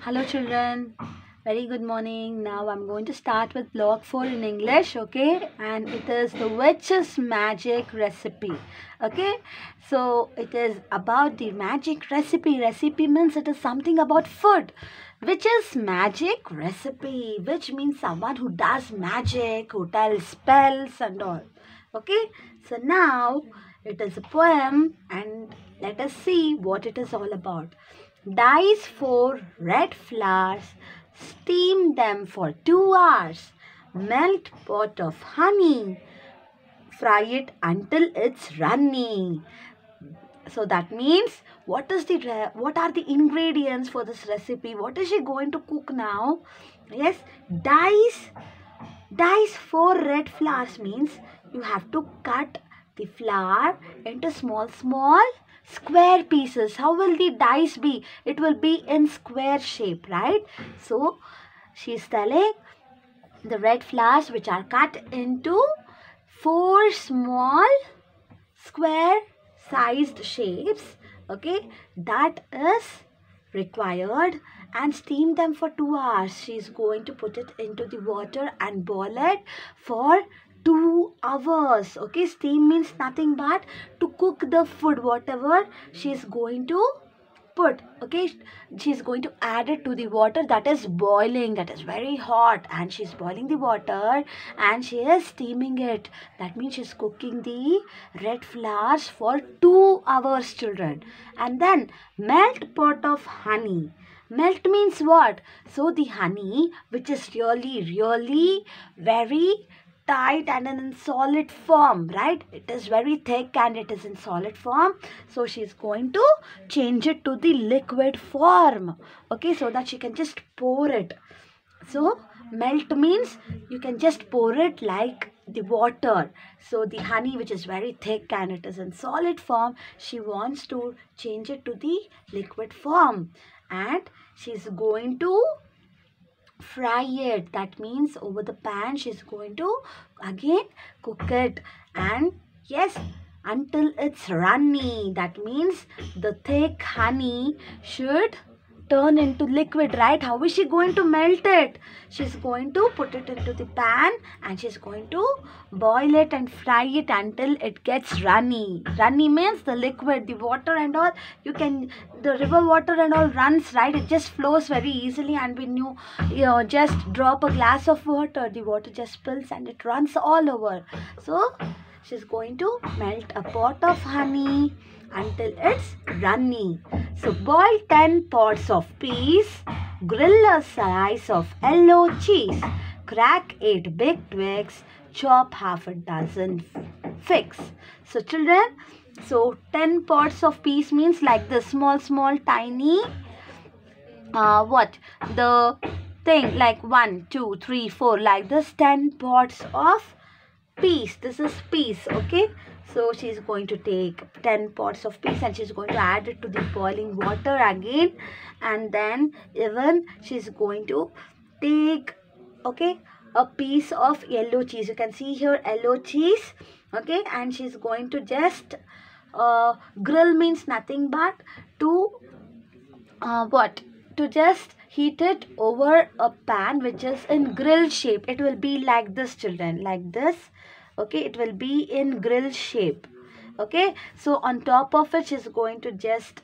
Hello children, very good morning. Now I'm going to start with block 4 in English, okay? And it is the witch's magic recipe, okay? So it is about the magic recipe. Recipe means it is something about food. Which is magic recipe, which means someone who does magic, who tells spells and all, okay? So now it is a poem and let us see what it is all about. Dice 4 red flowers, steam them for 2 hours, melt pot of honey, fry it until it's runny. So that means what are the ingredients for this recipe? What is she going to cook now? Yes, dice 4 red flowers means you have to cut the flower into small square pieces. How will the dice be? It will be in square shape, right? So she is telling the red flowers which are cut into 4 small square sized shapes, okay, that is required, and steam them for 2 hours. She is going to put it into the water and boil it for 2 hours. Okay, steam means nothing but to cook the food, whatever she is going to put. Okay, she's going to add it to the water that is boiling, that is very hot, and she's boiling the water and she is steaming it. That means she's cooking the red flowers for 2 hours, children. And then melt pot of honey. Melt means what? So the honey, which is really very tight and in solid form, right? It is very thick and it is in solid form. So she is going to change it to the liquid form, okay, so that she can just pour it. So melt means you can just pour it like the water. So the honey, which is very thick and it is in solid form, she wants to change it to the liquid form, and she's going to fry it. That means over the pan she's going to again cook it, and yes, until it's runny. That means the thick honey should turn into liquid, right? How is she going to melt it? She's going to put it into the pan and she's going to boil it and fry it until it gets runny. Runny means the liquid, the water and all, the river water and all runs, right? It just flows very easily, and when you just drop a glass of water, the water just spills and it runs all over. So she's going to melt a pot of honey until it's runny. So boil 10 pods of peas, grill a slice of yellow cheese, crack 8 big twigs, chop half a dozen figs. So children, so 10 pods of peas means like the small tiny the thing, like 1 2 3 4, like this 10 pods of peas. This is peas, okay? So she's going to take 10 pots of peas and she's going to add it to the boiling water again, and then even she's going to take, okay, a piece of yellow cheese. You can see here yellow cheese, okay, and she's going to just grill means nothing but to to just heat it over a pan which is in grill shape. It will be like this, children, like this, okay? It will be in grill shape, okay? So on top of it she's going to just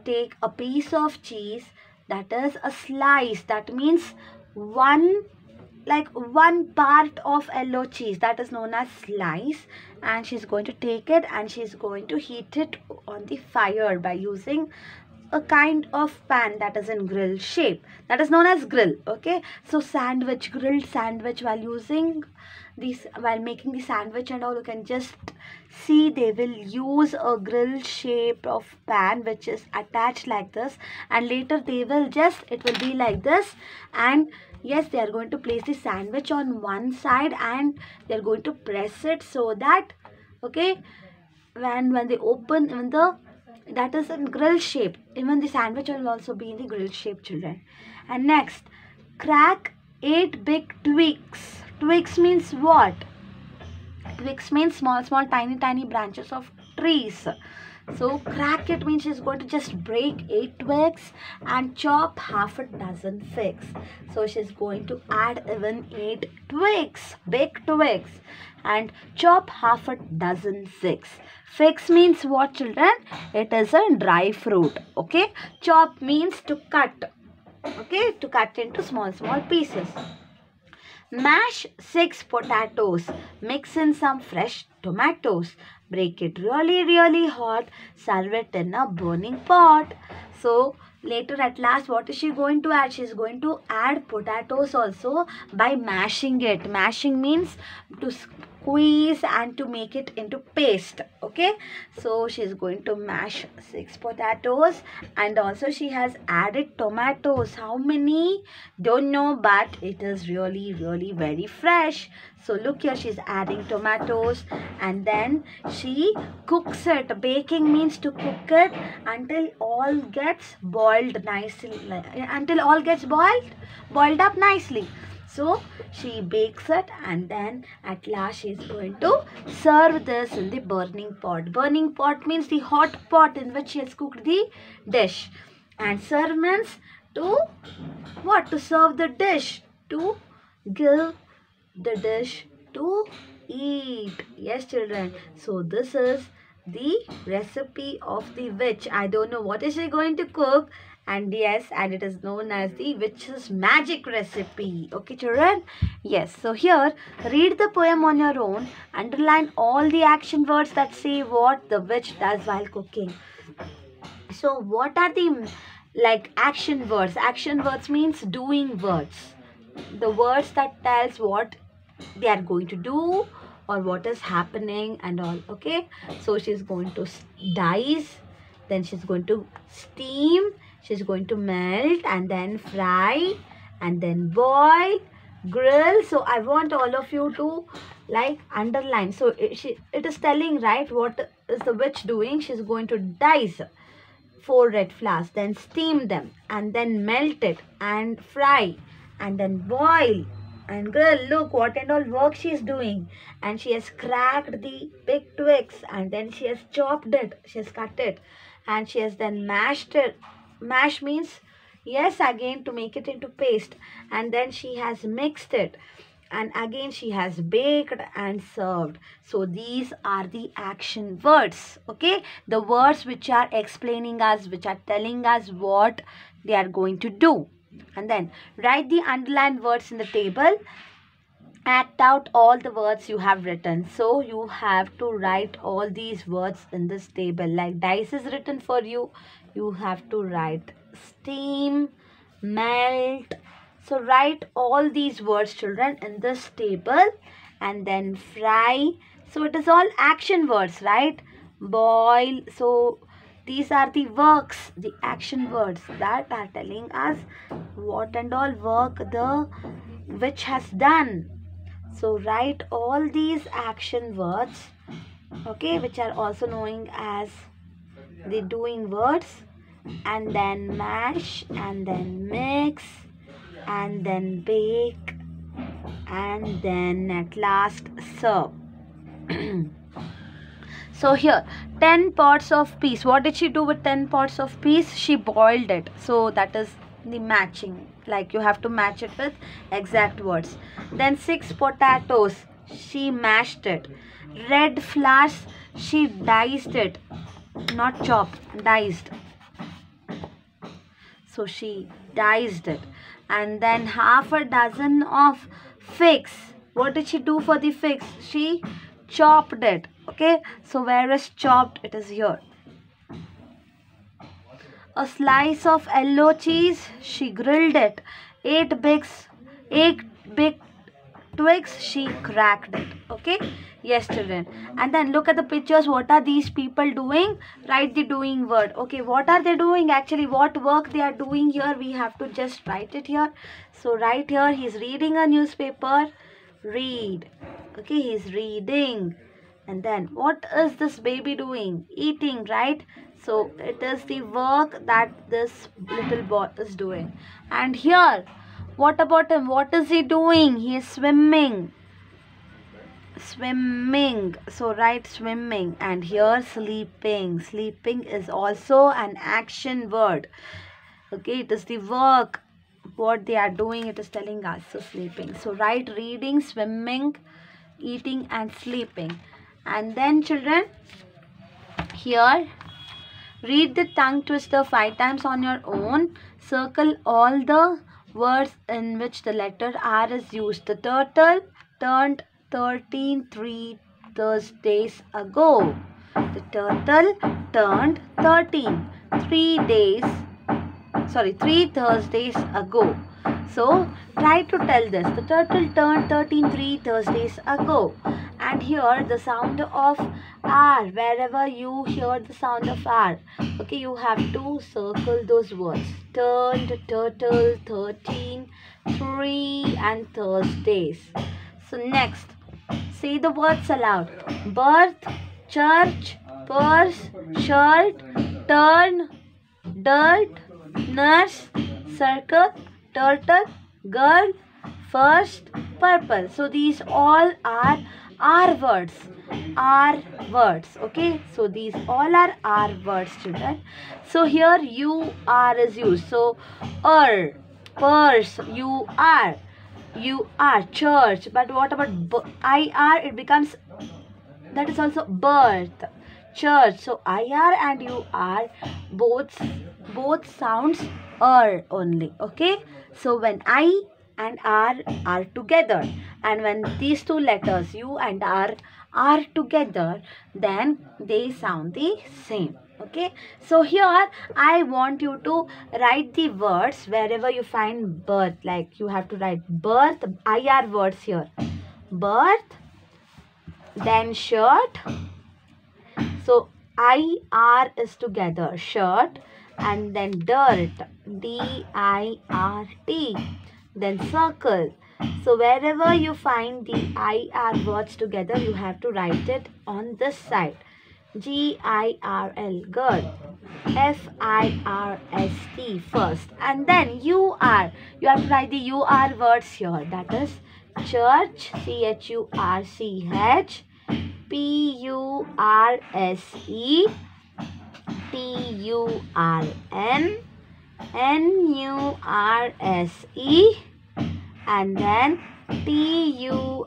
take a piece of cheese, that is a slice. That means one part of yellow cheese, that is known as slice, and she's going to take it and she's going to heat it on the fire by using a kind of pan that is in grill shape, that is known as grill, okay? So grilled sandwich, while making the sandwich and all, you can just see they will use a grill shape of pan which is attached like this, and later they will it will be like this, and yes, they are going to place the sandwich on one side and they are going to press it so that, okay, when they open, that is in grill shape, even the sandwich will also be in the grill shape, children. And next, crack 8 big twigs. Twigs means what? Twigs means small tiny branches of trees. So crack it means she's going to just break 8 twigs and chop half a dozen figs. So she's going to add even 8 twigs, big twigs, and chop half a dozen figs. Figs means what, children? It is a dry fruit. Okay. Chop means to cut. Okay. To cut into small pieces. Mash 6 potatoes. Mix in some fresh tomatoes. Break it really hot. Serve it in a burning pot. So later at last, what is she going to add? She is going to add potatoes also by mashing it. Mashing means to squeeze and to make it into paste. Okay. So she is going to mash 6 potatoes, and also she has added tomatoes. How many? Don't know, but it is really very fresh. So look here, she's adding tomatoes, and then she cooks it. Baking means to cook it until all gets boiled nicely, until all gets boiled up nicely. So she bakes it, and then at last she is going to serve this in the burning pot. Burning pot means the hot pot in which she has cooked the dish. And serve means to what? To serve the dish, to give the dish to eat. Yes, children. So this is the recipe of the witch. I don't know what is she going to cook, and yes, and it is known as the witch's magic recipe. Okay, children? Yes. So here, read the poem on your own. Underline all the action words that say what the witch does while cooking. So what are the action words? Action words means doing words. The words that tells what they are going to do or what is happening and all. Okay. So she's going to dice, then she's going to steam, she's going to melt, and then fry, and then boil, grill. So I want all of you to underline. So it is telling, right, what is the witch doing. She's going to dice 4 red flowers, then steam them, and then melt it and fry, and then boil and grill. Look what and all work she is doing. And she has cracked the big twigs, and then she has chopped it, she has cut it, and she has then mashed it. Mash means, yes, again to make it into paste, and then she has mixed it, and again she has baked and served. So these are the action words. Okay, the words which are explaining us, which are telling us what they are going to do. And then write the underlined words in the table. Act out all the words you have written. So you have to write all these words in this table. Like dice is written for you, you have to write steam, melt. So write all these words, children, in this table. And then fry. So it is all action words, right? Boil. So these are the works, the action words that are telling us what and all work the witch has done. So write all these action words, okay, which are also known as the doing words, and then mash, and then mix, and then bake, and then at last serve. So here, 10 pots of peas. What did she do with 10 pots of peas? She boiled it. So that is the matching. Like you have to match it with exact words. Then 6 potatoes. She mashed it. Red flowers. She diced it. Not chopped. Diced. So she diced it. And then half a dozen of figs. What did she do for the figs? She chopped it. Okay, so where is chopped? It is here. A slice of yellow cheese, she grilled it. 8 big twigs, she cracked it. Okay, yes, children. And then look at the pictures. What are these people doing? Write the doing word. Okay, what are they doing? Actually, what work they are doing here, we have to just write it here. So right here, he is reading a newspaper. Read. Okay, he is reading. And then what is this baby doing? Eating, right? So it is the work that this little boy is doing. And here, what about him? What is he doing? He is swimming. swimming. So write swimming. And here sleeping. Sleeping is also an action word. Okay, it is the work. What they are doing, it is telling us. So sleeping. So write reading, swimming, eating and sleeping. And then children, here read the tongue twister 5 times on your own. Circle all the words in which the letter R is used. The turtle turned 13 3 Thursdays ago. The turtle turned 3 Thursdays ago. So try to tell this. The turtle turned 3 Thursdays ago. And here the sound of R, wherever you hear the sound of R, okay, you have to circle those words. Turned, turtle, 13, 3 and Thursdays. So next, say the words aloud. Birth, church, purse, shirt, turn, dirt, nurse, circle, turtle, girl, first, purple. So these all are R words. R words. Okay. So these all are R words, children. So here U R is used. So purse, U R, church. But what about I R? It becomes, that is also birth, church. So IR and UR both sounds only. Okay. So when I and R are together, and when these two letters U and R are together, then they sound the same. Okay. So here I want you to write the words wherever you find birth. Like you have to write birth, IR words here. Birth, then shirt. So IR is together, shirt, and then dirt, DIRT, then circle. So wherever you find the IR words together, you have to write it on this side. GIRL, girl, FIRST first, and then UR. You have to write the UR words here. That is church, CHURCH, PURSE, TURN, NURSE, and then TURTLE,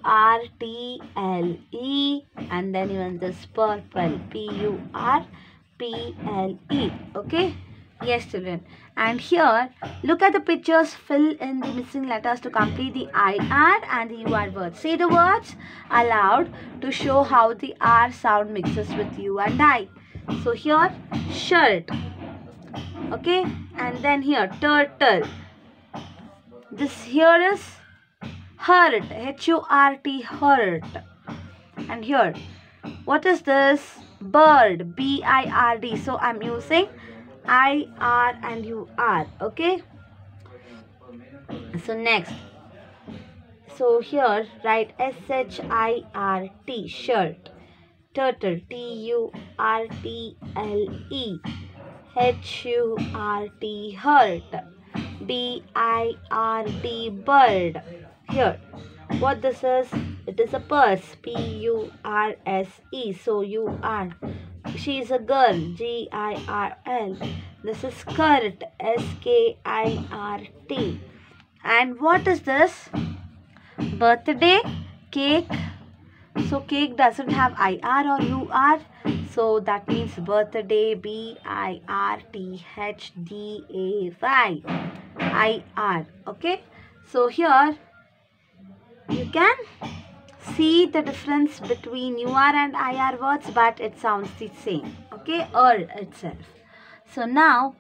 and then even this purple, PURPLE. Okay. Yes, children. And here, look at the pictures. Fill in the missing letters to complete the IR and the UR words. Say the words aloud to show how the R sound mixes with U and I. So here, shirt. Okay. And then here, turtle. This here is hurt. HURT, hurt. And here, what is this? Bird. BIRD. So I'm using IR and UR. Okay. So next. So here write SHIRT, shirt. Turtle, TURTLE, HURT, hurt. BIRD, bird. Here, what this is? It is a purse, PURSE. So you are. She is a girl, GIRL. This is skirt, SKIRT. And what is this? Birthday, cake. So cake doesn't have IR or UR. So that means birthday, BIRTHDAY, IR. Okay. So here you can see the difference between UR and IR words, but it sounds the same. Okay, itself. So now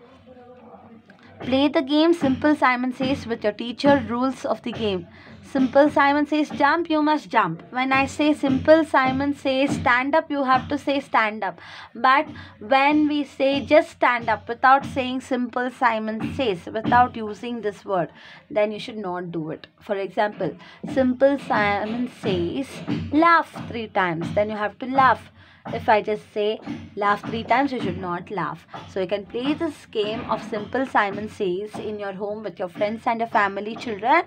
play the game Simple Simon Says with your teacher. Rules of the game. Simple Simon Says jump, you must jump. When I say Simple Simon Says stand up, you have to say stand up. But when we say just stand up without saying Simple Simon Says, without using this word, then you should not do it. For example, Simple Simon Says laugh 3 times. Then you have to laugh. If I just say laugh 3 times, you should not laugh. So you can play this game of Simple Simon Says in your home with your friends and your family, children.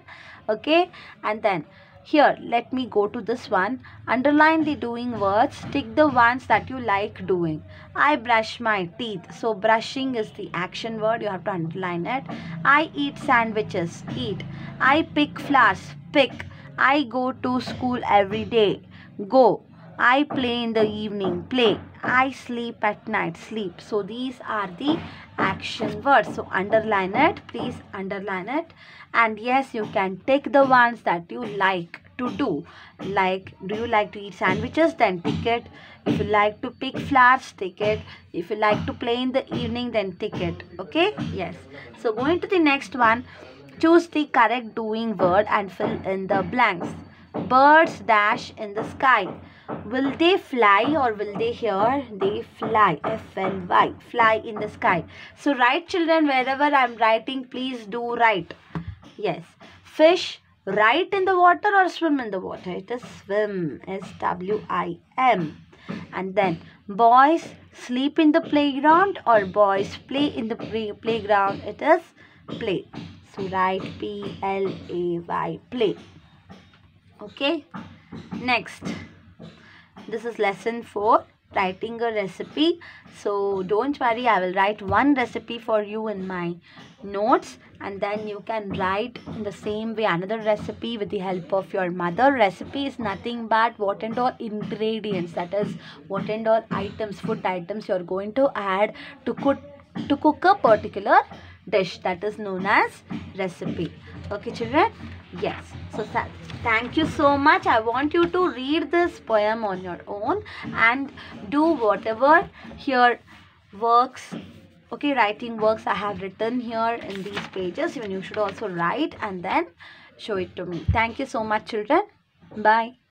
Okay. And then Here, let me go to this one. Underline the doing words. Tick the ones that you like doing. I brush my teeth. So brushing is the action word. You have to underline it. I eat sandwiches. Eat. I pick flowers. Pick. I go to school every day. Go. I play in the evening. Play. I sleep at night. Sleep. So these are the action words. So underline it. Please underline it. And yes, you can tick the ones that you like to do. Like, do you like to eat sandwiches? Then tick it. If you like to pick flowers, tick it. If you like to play in the evening, then tick it. Okay? Yes. So going to the next one. Choose the correct doing word and fill in the blanks. Birds dash in the sky. Will they fly or will they hear? They fly. F-L-Y. Fly in the sky. So write, children, wherever I am writing, please do write. Yes. Fish ride in the water or swim in the water? It is swim. S-W-I-M. And then boys sleep in the playground or boys play in the playground? It is play. So write P-L-A-Y. Play. Okay. Next. This is lesson 4. Writing a recipe. So don't worry, I will write one recipe for you in my notes, and then you can write in the same way another recipe with the help of your mother. Recipe is nothing but what and all ingredients, that is what and all items, food items you are going to add to cook a particular dish, that is known as recipe. Okay, children? Yes. So thank you so much. I want you to read this poem on your own and do whatever here works. Okay, writing works I have written here in these pages. Even you should also write and then show it to me. Thank you so much, children. Bye.